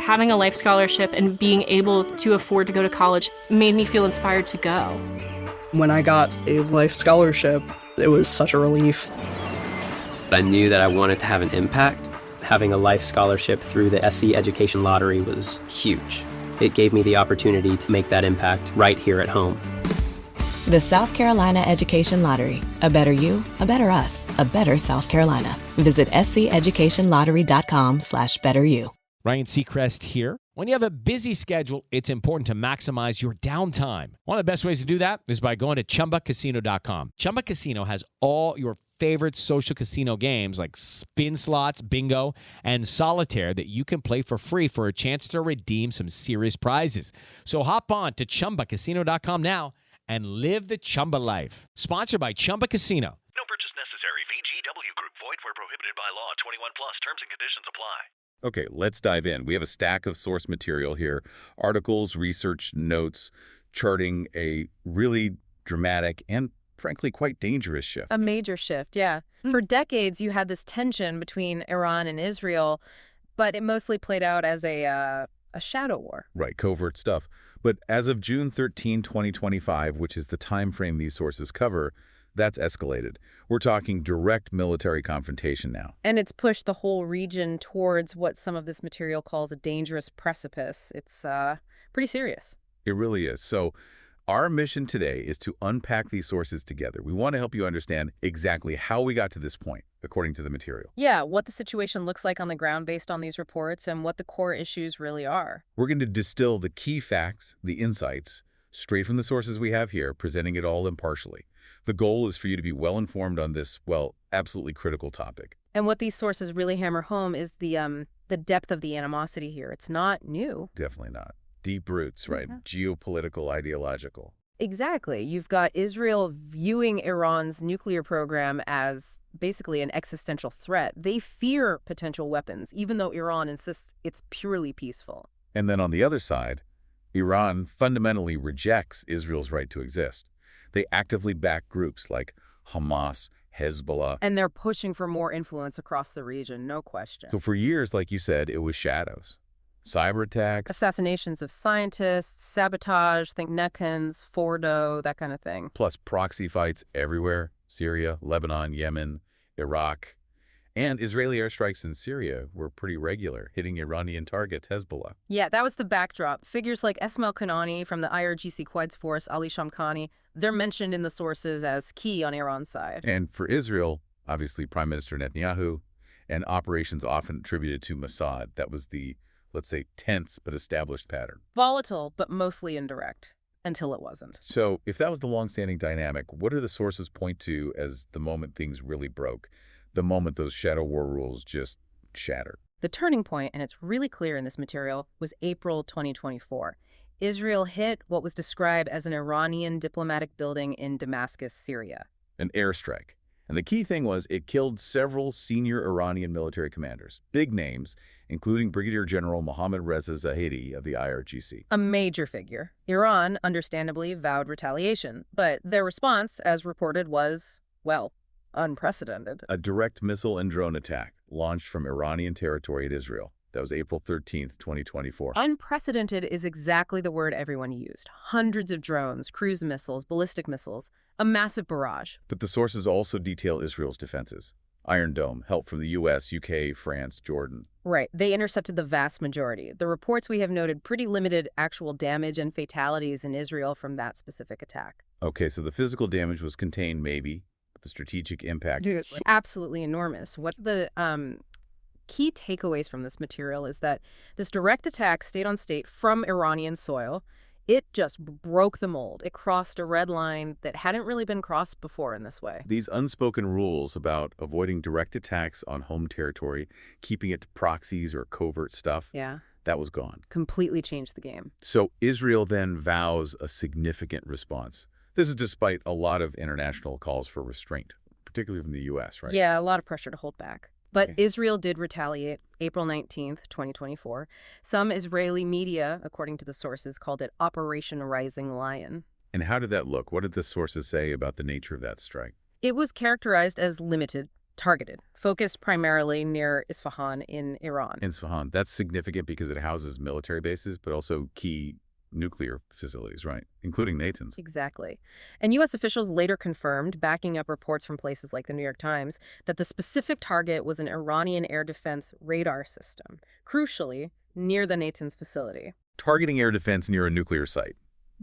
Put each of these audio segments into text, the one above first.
having a life scholarship and being able to afford to go to college made me feel inspired to go. When I got a life scholarship, it was such a relief. I knew that I wanted to have an impact. Having a life scholarship through the SC Education Lottery was huge. It gave me the opportunity to make that impact right here at home. The South Carolina Education Lottery. A better you, a better us, a better South Carolina. Visit sceducationlottery.com/betteryou. Ryan Seacrest here. When you have a busy schedule, it's important to maximize your downtime. One of the best ways to do that is by going to ChumbaCasino.com. Chumba Casino has all your favorite social casino games like spin slots, bingo, and solitaire that you can play for free for a chance to redeem some serious prizes. So hop on to ChumbaCasino.com now and live the Chumba life. Sponsored by Chumba Casino. No purchase necessary. VGW Group. Void where prohibited by law. 21 plus. Terms and conditions apply. Okay, let's dive in. We have a stack of source material here. Articles, research, notes, charting a really dramatic and frankly quite dangerous shift. A major shift, yeah. For decades, you had this tension between Iran and Israel, but it mostly played out as a shadow war. Right, covert stuff. But as of June 13, 2025, which is the time frame these sources cover, that's escalated. We're talking direct military confrontation now. And it's pushed the whole region towards what some of this material calls a dangerous precipice. It's pretty serious. It really is. So our mission today is to unpack these sources together. We want to help you understand exactly how we got to this point, according to the material. Yeah, what the situation looks like on the ground based on these reports and what the core issues really are. We're going to distill the key facts, the insights, straight from the sources we have here, presenting it all impartially. The goal is for you to be well informed on this, well, absolutely critical topic. And what these sources really hammer home is the depth of the animosity here. It's not new. Definitely not. Deep roots, right? Geopolitical, ideological. Exactly. You've got Israel viewing Iran's nuclear program as basically an existential threat. They fear potential weapons, even though Iran insists it's purely peaceful. And then on the other side, Iran fundamentally rejects Israel's right to exist. They actively back groups like Hamas, Hezbollah. And they're pushing for more influence across the region, no question. So for years, like you said, it was shadows. Cyber attacks. Assassinations of scientists, sabotage, think Nekans, Fordo, that kind of thing. Plus proxy fights everywhere. Syria, Lebanon, Yemen, Iraq. And Israeli airstrikes in Syria were pretty regular, hitting Iranian targets, Hezbollah. Yeah, that was the backdrop. Figures like Esmail Kanani from the IRGC Quds Force, Ali Shamkhani, they're mentioned in the sources as key on Iran's side. And for Israel, obviously Prime Minister Netanyahu, and operations often attributed to Mossad. That was the, let's say, tense but established pattern. Volatile, but mostly indirect, until it wasn't. So if that was the longstanding dynamic, what do the sources point to as the moment things really broke? The moment those shadow war rules just shattered? The turning point, and it's really clear in this material, was April 2024. Israel hit what was described as an Iranian diplomatic building in Damascus, Syria. An airstrike. And the key thing was it killed several senior Iranian military commanders, big names, including Brigadier General Mohammad Reza Zahedi of the IRGC. A major figure. Iran, understandably, vowed retaliation, but their response, as reported, was, well, unprecedented. A direct missile and drone attack launched from Iranian territory at Israel. That was April 13th, 2024. Unprecedented is exactly the word everyone used. Hundreds of drones, cruise missiles, ballistic missiles, a massive barrage. But the sources also detail Israel's defenses. Iron Dome, help from the U.S., UK, France, Jordan. Right. They intercepted the vast majority. The reports we have noted pretty limited actual damage and fatalities in Israel from that specific attack. Okay, so the physical damage was contained maybe, but the strategic impact... Absolutely enormous. What the key takeaways from this material is that this direct attack state on state from Iranian soil, it just broke the mold. It crossed a red line that hadn't really been crossed before in this way. These unspoken rules about avoiding direct attacks on home territory, keeping it to proxies or covert stuff, that was gone. Completely changed the game. So Israel then vows a significant response. This is despite a lot of international calls for restraint, particularly from the U.S., right? Yeah, a lot of pressure to hold back. But Israel did retaliate April 19th, 2024. Some Israeli media, according to the sources, called it Operation Rising Lion. And how did that look? What did the sources say about the nature of that strike? It was characterized as limited, targeted, focused primarily near Isfahan in Iran. Isfahan, that's significant because it houses military bases, but also key nuclear facilities, right? Including Nathan's. Exactly. And U.S. officials later confirmed, backing up reports from places like the New York Times, that the specific target was an Iranian air defense radar system, crucially, near the Nathan's facility. Targeting air defense near a nuclear site.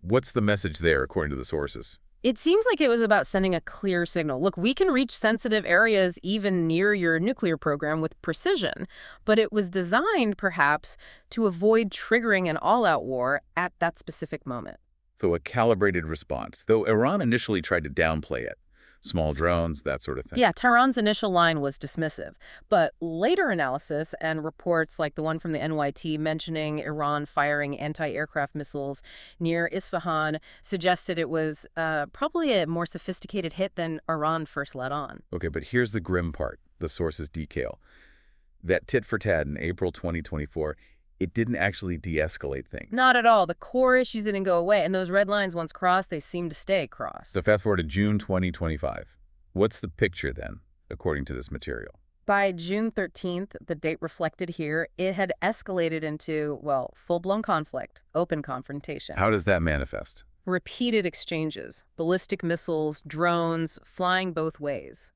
What's the message there, according to the sources? It seems like it was about sending a clear signal. Look, we can reach sensitive areas even near your nuclear program with precision, but it was designed, perhaps, to avoid triggering an all-out war at that specific moment. So a calibrated response, though Iran initially tried to downplay it. Small drones, that sort of thing. Yeah, Tehran's initial line was dismissive, but later analysis and reports like the one from the NYT mentioning Iran firing anti-aircraft missiles near Isfahan suggested it was probably a more sophisticated hit than Iran first let on. Okay, but here's the grim part, the sources detail. That tit for tat in April 2024, it didn't actually de-escalate things. Not at all. The core issues didn't go away, and those red lines, once crossed, they seem to stay crossed. So fast forward to June 2025. What's the picture then, according to this material? By June 13th, the date reflected here, it had escalated into, well, full-blown conflict, open confrontation. How does that manifest? Repeated exchanges, ballistic missiles, drones, flying both ways.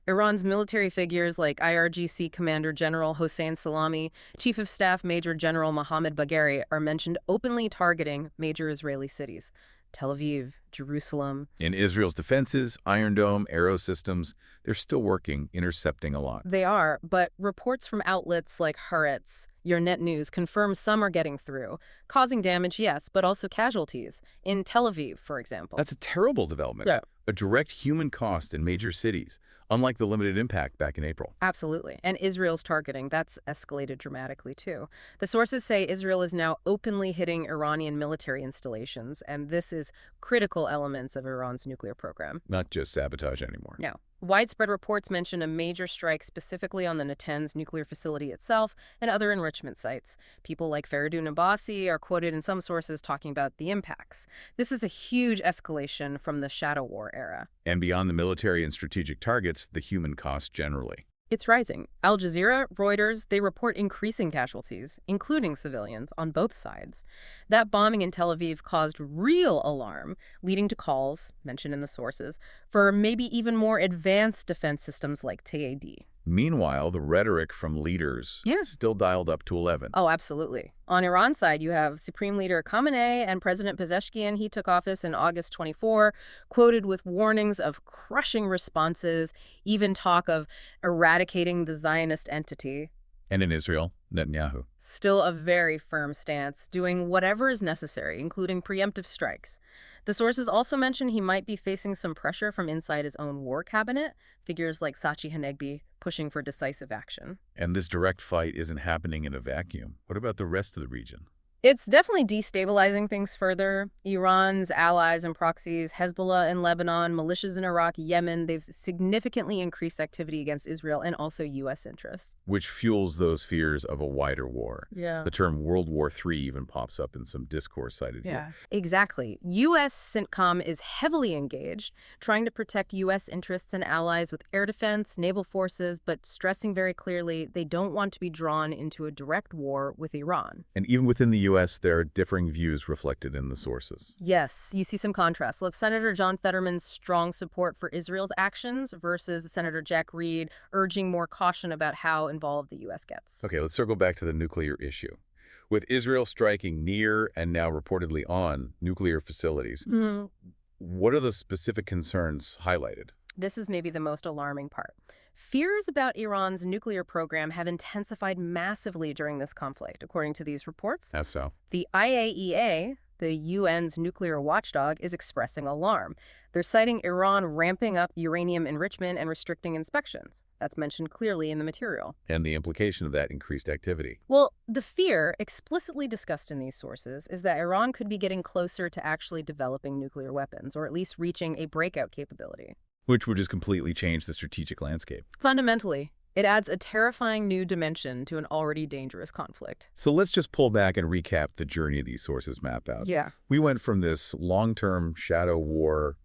Iran's military figures like IRGC Commander General Hossein Salami, Chief of Staff Major General Mohammad Bagheri are mentioned openly targeting major Israeli cities. Tel Aviv, Jerusalem. In Israel's defenses, Iron Dome, Arrow systems, they're still working, intercepting a lot. They are, but reports from outlets like Haaretz, Your Net News confirm some are getting through, causing damage, yes, but also casualties. In Tel Aviv, for example. That's a terrible development. Yeah. A direct human cost in major cities, unlike the limited impact back in April. Absolutely. And Israel's targeting, that's escalated dramatically too. The sources say Israel is now openly hitting Iranian military installations, and this is critical elements of Iran's nuclear program. Not just sabotage anymore. No. Widespread reports mention a major strike specifically on the Natanz nuclear facility itself and other enrichment sites. People like Faridun Abbasi are quoted in some sources talking about the impacts. This is a huge escalation from the shadow war era. And beyond the military and strategic targets, the human cost generally. It's rising. Al Jazeera, Reuters, they report increasing casualties, including civilians, on both sides. That bombing in Tel Aviv caused real alarm, leading to calls, mentioned in the sources, for maybe even more advanced defense systems like TAD. Meanwhile, the rhetoric from leaders still dialed up to 11. Oh, absolutely. On Iran's side, you have Supreme Leader Khamenei and President Pezeshkian. He took office in August 24, quoted with warnings of crushing responses, even talk of eradicating the Zionist entity. And in Israel, Netanyahu. Still a very firm stance, doing whatever is necessary, including preemptive strikes. The sources also mention he might be facing some pressure from inside his own war cabinet, figures like Sachi Hanegbi pushing for decisive action. And this direct fight isn't happening in a vacuum. What about the rest of the region? It's definitely destabilizing things further. Iran's allies and proxies, Hezbollah in Lebanon, militias in Iraq, Yemen, they've significantly increased activity against Israel and also U.S. interests. Which fuels those fears of a wider war. Yeah. The term World War III even pops up in some discourse cited here. Exactly. U.S. CENTCOM is heavily engaged, trying to protect U.S. interests and allies with air defense, naval forces, but stressing very clearly they don't want to be drawn into a direct war with Iran. And even within the U.S., there are differing views reflected in the sources. Yes, you see some contrast. Look, Senator John Fetterman's strong support for Israel's actions versus Senator Jack Reed urging more caution about how involved the U.S. gets. Okay, let's circle back to the nuclear issue. With Israel striking near and now reportedly on nuclear facilities, what are the specific concerns highlighted? This is maybe the most alarming part. Fears about Iran's nuclear program have intensified massively during this conflict, according to these reports. How so? The IAEA, the UN's nuclear watchdog, is expressing alarm. They're citing Iran ramping up uranium enrichment and restricting inspections. That's mentioned clearly in the material. And the implication of that increased activity. Well, the fear, explicitly discussed in these sources, is that Iran could be getting closer to actually developing nuclear weapons, or at least reaching a breakout capability. Which would just completely change the strategic landscape. Fundamentally, it adds a terrifying new dimension to an already dangerous conflict. So let's just pull back and recap the journey these sources map out. Yeah. We went from this long-term shadow war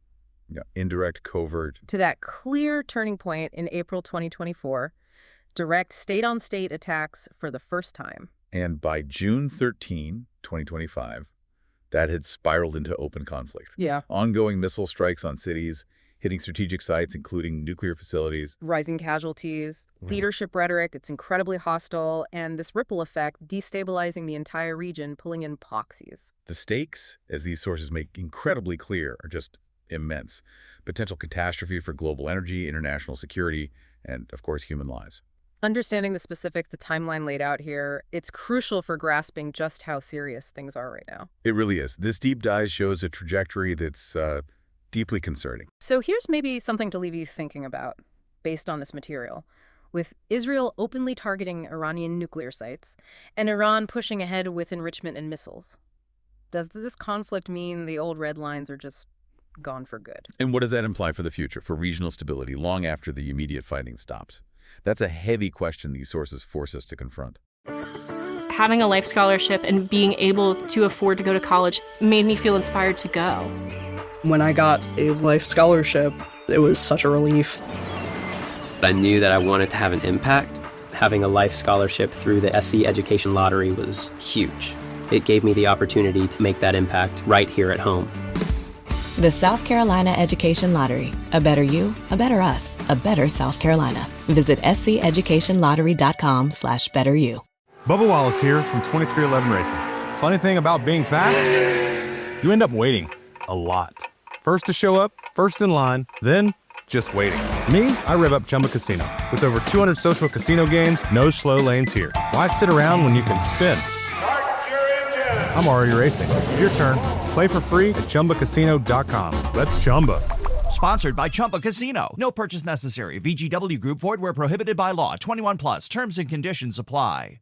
Yeah, indirect, covert. To that clear turning point in April 2024, direct state-on-state attacks for the first time. And by June 13, 2025, that had spiraled into open conflict. Yeah. Ongoing missile strikes on cities, hitting strategic sites, including nuclear facilities. Rising casualties, leadership rhetoric, it's incredibly hostile, and this ripple effect destabilizing the entire region, pulling in proxies. The stakes, as these sources make incredibly clear, are just immense. Potential catastrophe for global energy, international security, and, of course, human lives. Understanding the specifics, the timeline laid out here, it's crucial for grasping just how serious things are right now. It really is. This deep dive shows a trajectory that's deeply concerning. So here's maybe something to leave you thinking about based on this material. With Israel openly targeting Iranian nuclear sites and Iran pushing ahead with enrichment and missiles, does this conflict mean the old red lines are just gone for good? And what does that imply for the future, for regional stability, long after the immediate fighting stops? That's a heavy question these sources force us to confront. Having a life scholarship and being able to afford to go to college made me feel inspired to go. When I got a life scholarship, it was such a relief. I knew that I wanted to have an impact. Having a life scholarship through the SC Education Lottery was huge. It gave me the opportunity to make that impact right here at home. The South Carolina Education Lottery. A better you, a better us, a better South Carolina. Visit sceducationlottery.com/betteryou. Bubba Wallace here from 2311 Racing. Funny thing about being fast, you end up waiting a lot. First to show up, first in line, then just waiting. Me, I rev up Chumba Casino. With over 200 social casino games, no slow lanes here. Why sit around when you can spin? I'm already racing. Your turn. Play for free at ChumbaCasino.com. Let's Chumba. Sponsored by Chumba Casino. No purchase necessary. VGW Group. Void where prohibited by law. 21 plus. Terms and conditions apply.